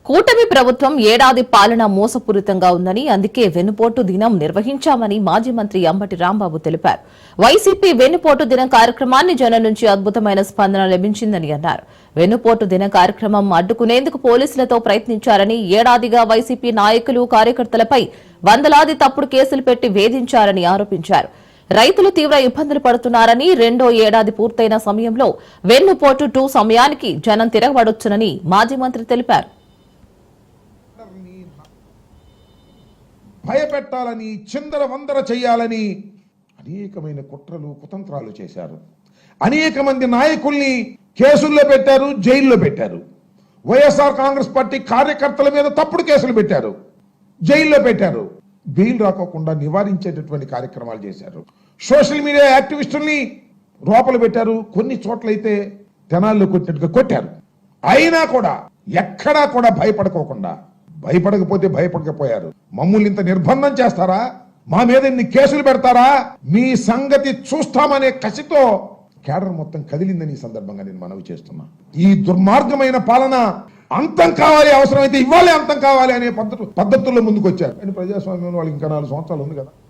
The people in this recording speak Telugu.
కూటమి ప్రభుత్వం ఏడాది పాలన మోసపూరితంగా ఉందని అందుకే వెన్నుపోటు దినం నిర్వహించామని మాజీ మంత్రి అంబటి రాంబాబు తెలిపారు. వైసీపీ వెన్నుపోటు దినం కార్యక్రమాన్ని జనం నుంచి అద్భుతమైన స్పందన లభించిందని అన్నారు. వెన్నుపోటు దిన కార్యక్రమం అడ్డుకునేందుకు పోలీసులతో ప్రయత్నించారని, ఏడాదిగా వైసీపీ నాయకులు కార్యకర్తలపై వందలాది తప్పుడు కేసులు పెట్టి వేధించారని ఆరోపించారు. రైతులు తీవ్ర ఇబ్బందులు పడుతున్నారని, రెండో ఏడాది పూర్తయిన సమయంలో వెన్నుపోటు 2 సమయానికి జనం తిరగబడొచ్చునని మాజీ మంత్రి తెలిపారు. భయపెట్టాలని, చిందర వందర చేయాలని అనేకమైన కుట్రలు కుతంత్రాలు చేశారు. అనేక మంది నాయకుల్ని కేసుల్లో పెట్టారు, జైల్లో పెట్టారు. వైఎస్ఆర్ కాంగ్రెస్ పార్టీ కార్యకర్తల మీద తప్పుడు కేసులు పెట్టారు, జైల్లో పెట్టారు. బెయిల్ రాకోకుండా నివారించేటటువంటి కార్యక్రమాలు చేశారు. సోషల్ మీడియా యాక్టివిస్టుల్ని లోపల పెట్టారు, కొన్ని చోట్లయితే తెనాల్లో కొట్టినట్టుగా కొట్టారు. అయినా కూడా ఎక్కడా కూడా భయపడకోకుండా, భయపడకపోతే భయపడకపోయారు. మమ్మల్ని ఇంత నిర్బంధం చేస్తారా, మా మీద ఇన్ని కేసులు పెడతారా, మీ సంగతి చూస్తామనే కసితో కేడర్ మొత్తం కదిలిందని ఈ సందర్భంగా నేను మనవి చేస్తున్నా. ఈ దుర్మార్గమైన పాలన అంతం కావాలి, అవసరమైతే ఇవ్వాలి, అంతం కావాలి అనే పద్ధతుల్లో ముందుకు వచ్చారు. ప్రజాస్వామ్యంలో వాళ్ళకి ఇంకా 4 సంవత్సరాలు ఉంది కదా.